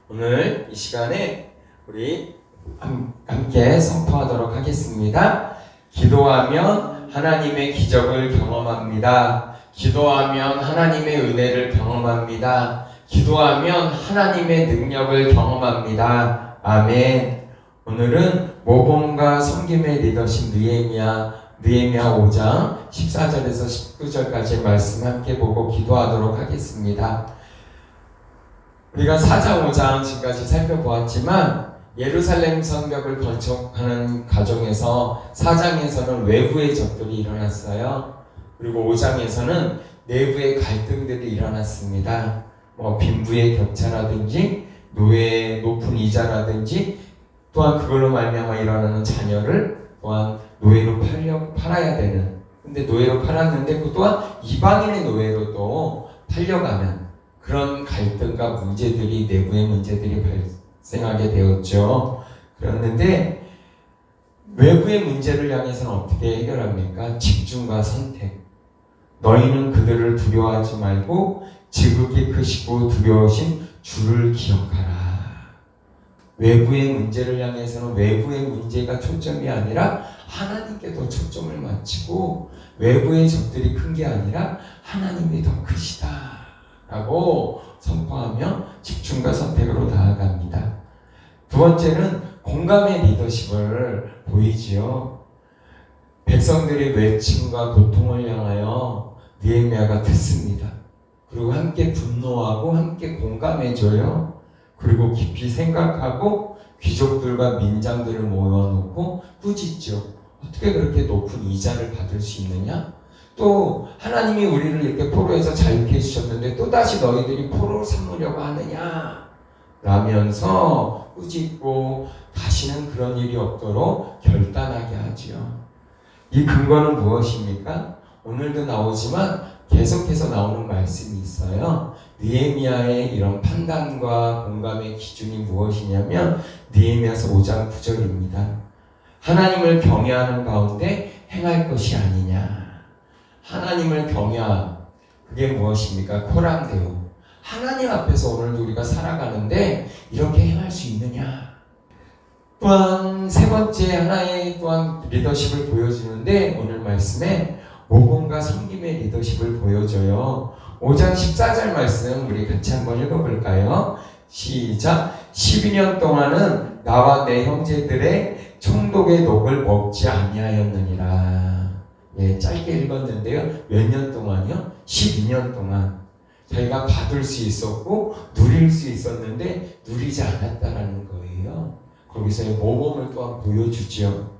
오늘 이 시간에 우리 함께 선포하도록 하겠습니다. 기도하면 하나님의 기적을 경험합니다. 기도하면 하나님의 은혜를 경험합니다. 기도하면 하나님의 능력을 경험합니다. 아멘. 오늘은 모범과 섬김의 리더십 느헤미야 5장 14절에서 19절까지 말씀 함께 보고 기도하도록 하겠습니다. 우리가 4장 5장 지금까지 살펴보았지만 예루살렘 성벽을 건축하는 과정에서 4장에서는 외부의 적들이 일어났어요. 그리고 5장에서는 내부의 갈등들이 일어났습니다. 빈부의 격차라든지 노예의 높은 이자라든지 또한 그걸로 말미암아 일어나는 자녀를 또한 노예로 팔아야 되는, 근데 노예로 팔았는데 그 또한 이방인의 노예로도 팔려가는 그런 갈등과 문제들이, 내부의 문제들이 발생하게 되었죠. 그랬는데 외부의 문제를 향해서는 어떻게 해결합니까? 집중과 선택. 너희는 그들을 두려워하지 말고 지극히 크시고 두려우신 주를 기억하라. 외부의 문제를 향해서는 외부의 문제가 초점이 아니라 하나님께 더 초점을 맞추고, 외부의 적들이 큰 게 아니라 하나님이 더 크시다 라고 선포하며 집중과 선택으로 나아갑니다. 두 번째는 공감의 리더십을 보이지요. 백성들의 외침과 고통을 향하여 느헤미야가 듣습니다. 그리고 함께 분노하고 함께 공감해줘요. 그리고 깊이 생각하고 귀족들과 민장들을 모여놓고 꾸짖죠. 어떻게 그렇게 높은 이자를 받을 수 있느냐? 또 하나님이 우리를 이렇게 포로에서 자유케 해주셨는데 또다시 너희들이 포로로 삼으려고 하느냐? 라면서 꾸짖고 다시는 그런 일이 없도록 결단하게 하지요. 이 근거는 무엇입니까? 오늘도 나오지만 계속해서 나오는 말씀이 있어요. 느헤미야의 이런 판단과 공감의 기준이 무엇이냐면 느헤미야서 5장 9절입니다. 하나님을 경외하는 가운데 행할 것이 아니냐. 하나님을 경외함, 그게 무엇입니까? 코람데오. 하나님 앞에서 오늘도 우리가 살아가는데 이렇게 행할 수 있느냐. 또한 세 번째 하나의 또한 리더십을 보여주는데 오늘 말씀에 모범과 섬김의 리더십을 보여줘요. 5장 14절 말씀 우리 같이 한번 읽어볼까요? 시작. 12년 동안은 나와 내 형제들의 총독의 녹을 먹지 아니하였느니라. 예, 짧게 읽었는데요. 몇 년 동안요? 12년 동안 자기가 받을 수 있었고 누릴 수 있었는데 누리지 않았다라는 거예요. 거기서의 모범을 또한 보여주죠.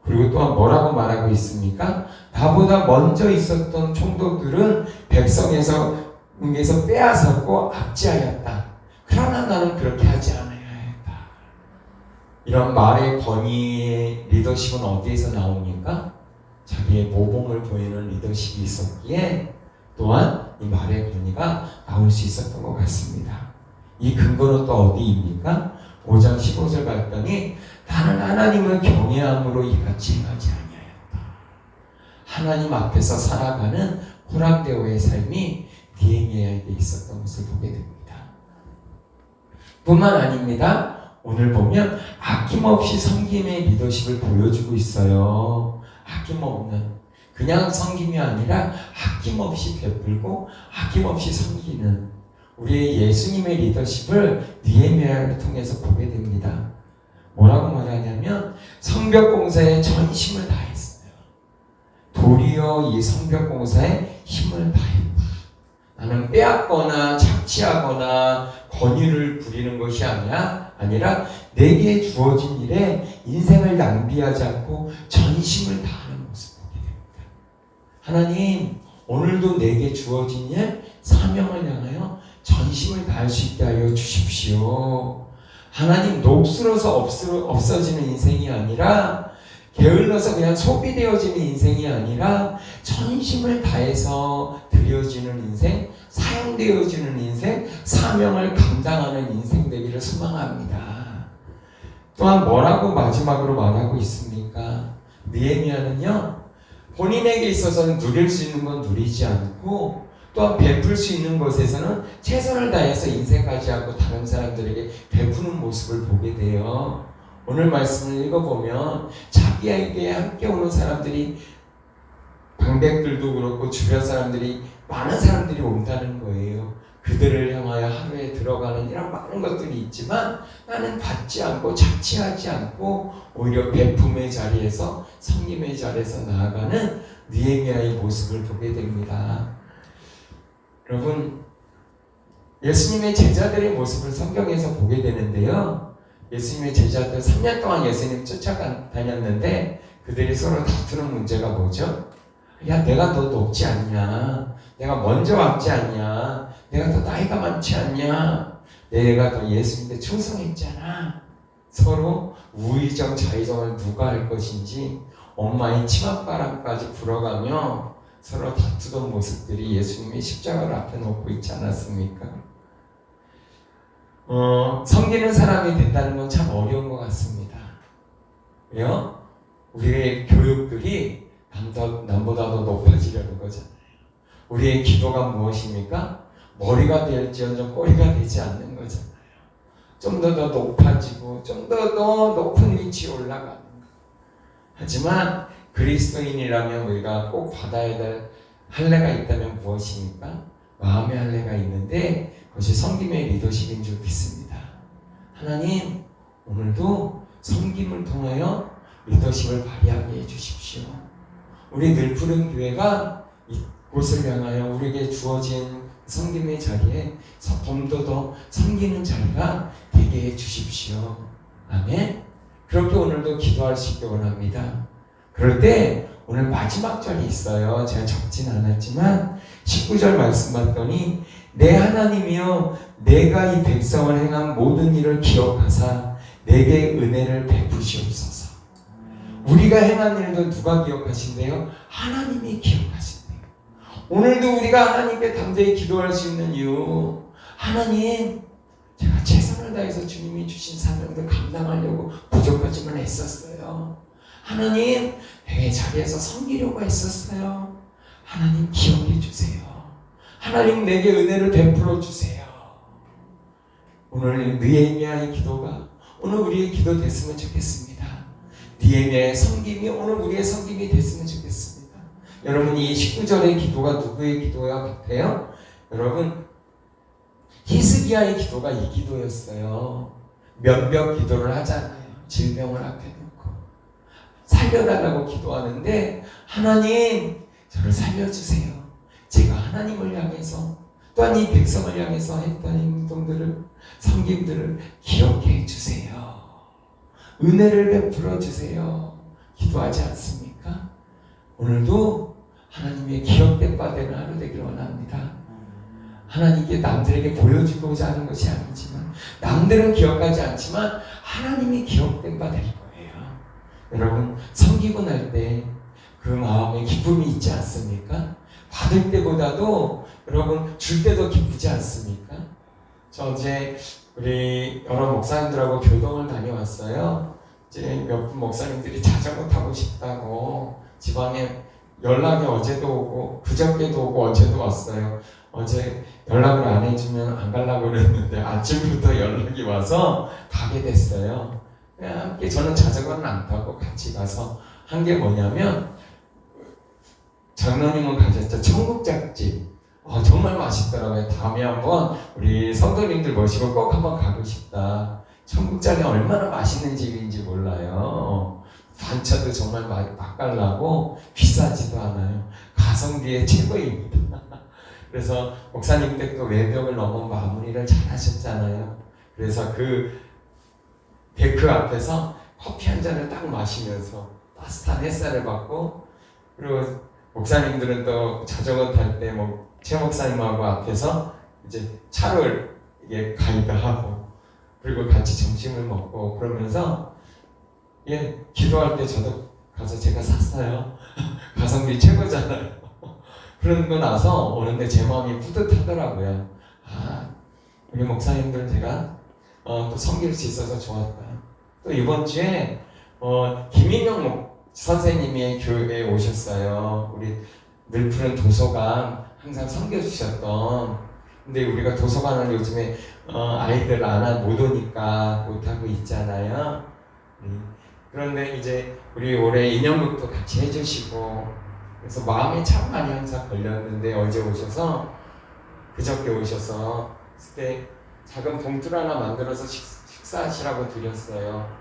그리고 또한 뭐라고 말하고 있습니까? 나보다 먼저 있었던 총독들은 백성에서 빼앗았고 압제하였다. 그러나 나는 그렇게 하지 않아야 했다. 이런 말의 권위의 리더십은 어디에서 나옵니까? 자기의 모범을 보이는 리더십이 있었기에 또한 이 말의 권위가 나올 수 있었던 것 같습니다. 이 근거는 또 어디입니까? 5장 15절 봤더니 나는 하나님을 경외함으로 이같이 행하지 아니하였다. 하나님 앞에서 살아가는 코람데오의 삶이 느헤미야에게 있었던 것을 보게 됩니다. 뿐만 아닙니다. 오늘 보면 아낌없이 섬김의 리더십을 보여주고 있어요. 아낌없는, 그냥 섬김이 아니라 아낌없이 베풀고 아낌없이 섬기는 우리의 예수님의 리더십을 느헤미야를 통해서 보게 됩니다. 뭐라고 말하냐면 성벽 공사에 전심을 다했어요. 도리어 이 성벽 공사에 힘을 다했다. 나는 빼앗거나 착취하거나 권위를 부리는 것이 아니라 내게 주어진 일에 인생을 낭비하지 않고 전심을 다하는 모습을 보게 됩니다. 하나님, 오늘도 내게 주어진 일, 사명을 향하여 전심을 다할 수 있게 하여 주십시오. 하나님, 녹슬어서 없어지는 인생이 아니라 게을러서 그냥 소비되어지는 인생이 아니라 전심을 다해서 드려지는 인생, 사용되어지는 인생, 사명을 감당하는 인생 되기를 소망합니다. 또한 뭐라고 마지막으로 말하고 있습니까? 느헤미야는요, 본인에게 있어서는 누릴 수 있는 건 누리지 않고 또한 베풀 수 있는 곳에서는 최선을 다해서 인색하지 않고 다른 사람들에게 베푸는 모습을 보게 돼요. 오늘 말씀을 읽어보면 자기에게 함께 오는 사람들이, 방백들도 그렇고 주변 사람들이, 많은 사람들이 온다는 거예요. 그들을 향하여 하루에 들어가는 이런 많은 것들이 있지만 나는 받지 않고 자취하지 않고 오히려 베품의 자리에서, 성김의 자리에서 나아가는 느헤미야의 모습을 보게 됩니다. 여러분, 예수님의 제자들의 모습을 성경에서 보게 되는데요. 예수님의 제자들 3년 동안 예수님 쫓아다녔는데 그들이 서로 다투는 문제가 뭐죠? 야, 내가 더 높지 않냐? 내가 먼저 왔지 않냐? 내가 더 나이가 많지 않냐? 내가 더 예수님께 충성했잖아. 서로 우의정 자의정을 누가 할 것인지 엄마의 치맛바람까지 불어가며 서로 다투던 모습들이 예수님의 십자가를 앞에 놓고 있지 않았습니까? 섬기는 사람이 된다는 건 참 어려운 것 같습니다. 왜요? 우리의 교육들이 남보다 더 높아지려는 거잖아요. 우리의 기도가 무엇입니까? 머리가 될지언정 꼬리가 되지 않는 거잖아요. 좀 더 높아지고 좀 더 높은 위치에 올라가는 거. 하지만 그리스도인이라면 우리가 꼭 받아야 될 할례가 있다면 무엇입니까? 마음의 할례가 있는데 그것이 섬김의 리더십인 줄 믿습니다. 하나님, 오늘도 섬김을 통하여 리더십을 발휘하게 해주십시오. 우리 늘푸른 교회가 이곳을 향하여 우리에게 주어진 섬김의 자리에 좀 더 섬기는 자리가 되게 해주십시오. 아멘. 그렇게 오늘도 기도할 수 있게 원합니다. 그럴 때 오늘 마지막 절이 있어요. 제가 적진 않았지만 19절 말씀 봤더니 내 하나님이여 내가 이 백성을 행한 모든 일을 기억하사 내게 은혜를 베푸시옵소서. 우리가 행한 일도 누가 기억하신대요? 하나님이 기억하신대요. 오늘도 우리가 하나님께 담대히 기도할 수 있는 이유, 하나님, 제가 최선을 다해서 주님이 주신 사명들 감당하려고 부족하지만 애썼어요. 하나님, 내 자리에서 섬기려고 했었어요. 하나님 기억해 주세요. 하나님 내게 은혜를 베풀어 주세요. 오늘 느헤미야의 기도가 오늘 우리의 기도 됐으면 좋겠습니다. 느헤미야의 섬김이 오늘 우리의 섬김이 됐으면 좋겠습니다. 여러분, 이 19절의 기도가 누구의 기도와 같아요? 여러분, 히스기야의 기도가 이 기도였어요. 면벽 기도를 하잖아요. 질병을 앞에 놓고 살려달라고 기도하는데, 하나님 저를 살려주세요. 제가 하나님을 향해서 또한 이 백성을 향해서 했던 행동들을, 섬김들을 기억해 주세요. 은혜를 베풀어 주세요. 기도하지 않습니까? 오늘도 하나님의 기억된 바 되는 하루 되기를 원합니다. 하나님께 남들에게 보여주고자 하는 것이 아니지만, 남들은 기억하지 않지만 하나님이 기억된 바 될 거예요. 여러분, 섬기고 날 때 그 마음에 기쁨이 있지 않습니까? 받을 때보다도 여러분 줄 때도 기쁘지 않습니까? 저 어제 우리 여러 목사님들하고 교동을 다녀왔어요. 이제 몇 분 목사님들이 자전거 타고 싶다고 지방에 연락이 어제도 오고 그저께도 오고 어제도 왔어요. 어제 연락을 안 해주면 안 가려고 그랬는데 아침부터 연락이 와서 가게 됐어요. 함께 저는 자전거는 안 타고 같이 가서 한 게 뭐냐면, 장로님은 가셨죠. 청국장집. 정말 맛있더라고요. 다음에 한번 우리 성도님들 모시고 꼭 한번 가고 싶다. 청국장이 얼마나 맛있는 집인지 몰라요. 반찬도 정말 맛깔나고 비싸지도 않아요. 가성비의 최고입니다. 그래서 목사님 댁도 외벽을 넘은 마무리를 잘 하셨잖아요. 그래서 그 데크 앞에서 커피 한 잔을 딱 마시면서 따뜻한 햇살을 받고, 그리고 목사님들은 또 자전거 탈 때 최 목사님하고 앞에서 이제 차를 이게 가이드하고, 그리고 같이 점심을 먹고 그러면서, 기도할 때 저도 가서 제가 샀어요. 가성비 최고잖아요. 그러고 나서 오는데 제 마음이 뿌듯하더라고요. 우리 목사님들 제가 또 섬길 수 있어서 좋았다. 또 이번 주에 김인영 선생님이 교회에 오셨어요. 우리 늘푸른 도서관 항상 섬겨주셨던, 근데 우리가 도서관을 요즘에 아이들 못 오니까 못하고 있잖아요. 그런데 이제 우리 올해 인형극도 같이 해주시고, 그래서 마음에 참 많이 항상 걸렸는데 어제 오셔서, 그저께 오셔서 그때 작은 봉투를 하나 만들어서 식사하시라고 드렸어요.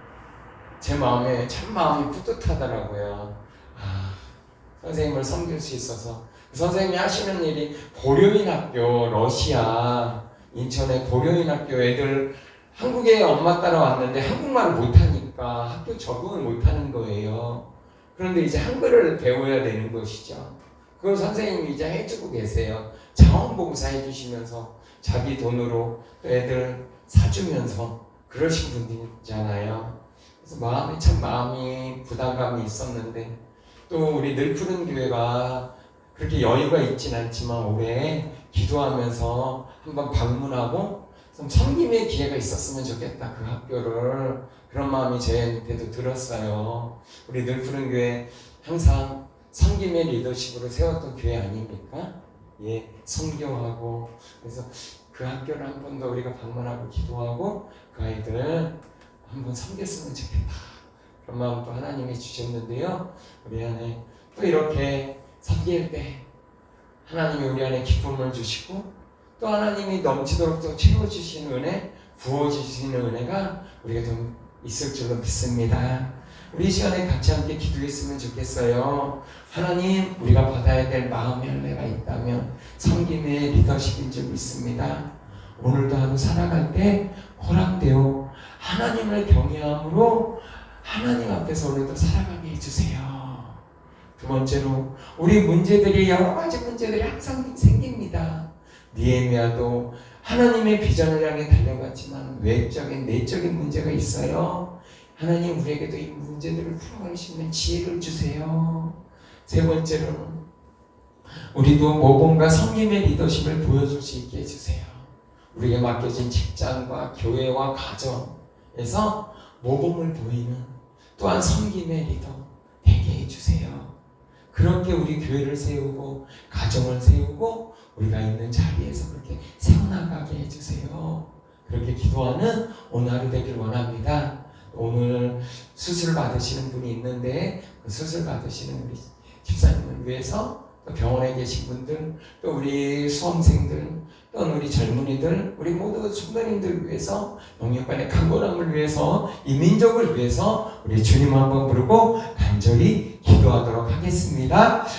제 마음에 참 마음이 뿌듯하더라고요. 선생님을 섬길 수 있어서. 선생님이 하시는 일이 고려인 학교, 러시아 인천의 고려인 학교 애들 한국에 엄마 따라 왔는데 한국말을 못하니까 학교 적응을 못하는 거예요. 그런데 이제 한글을 배워야 되는 것이죠. 그걸 선생님이 이제 해주고 계세요. 자원봉사 해주시면서 자기 돈으로 애들 사주면서 그러신 분들이잖아요. 그래서 마음이 부담감이 있었는데, 또 우리 늘푸른 교회가 그렇게 여유가 있진 않지만 올해 기도하면서 한번 방문하고 좀 섬김의 기회가 있었으면 좋겠다, 그 학교를. 그런 마음이 저한테도 들었어요. 우리 늘푸른 교회 항상 섬김의 리더십으로 세웠던 교회 아닙니까? 예, 선교하고. 그래서 그 학교를 한 번 더 우리가 방문하고 기도하고 그 아이들 한번 섬겼으면 좋겠다, 그런 마음도 하나님이 주셨는데요. 우리 안에 또 이렇게 섬길 때 하나님이 우리 안에 기쁨을 주시고, 또 하나님이 넘치도록 또 채워주시는 은혜, 부어주시는 은혜가 우리가 좀 있을 줄로 믿습니다. 우리 이 시간에 같이 함께 기도했으면 좋겠어요. 하나님, 우리가 받아야 될 마음의 열매가 있다면 섬김의 리더십인 줄 믿습니다. 오늘도 하루 살아갈 때 허락되어 하나님을 경외함으로 하나님 앞에서 오늘도 살아가게 해주세요. 두 번째로, 우리 문제들이 여러 가지 문제들이 항상 생깁니다. 느헤미야도 하나님의 비전을 향해 달려갔지만 내적인 문제가 있어요. 하나님, 우리에게도 이 문제들을 풀어갈 수 있는 지혜를 주세요. 세 번째로는, 우리도 모범과 섬김의 리더십을 보여줄 수 있게 해주세요. 우리에게 맡겨진 직장과 교회와 가정에서 모범을 보이는, 또한 섬김의 리더 되게 해주세요. 그렇게 우리 교회를 세우고 가정을 세우고 우리가 있는 자리에서 그렇게 세워나가게 해주세요. 그렇게 기도하는 오늘 하루 되길 원합니다. 오늘 수술 받으시는 분이 있는데 그 수술 받으시는 우리 집사님을 위해서, 또 병원에 계신 분들, 또 우리 수험생들, 또 우리 젊은이들, 우리 모두 성도님들을 위해서, 영육간의 강건함을 위해서, 이 민족을 위해서 우리 주님 한번 부르고 간절히 기도하도록 하겠습니다.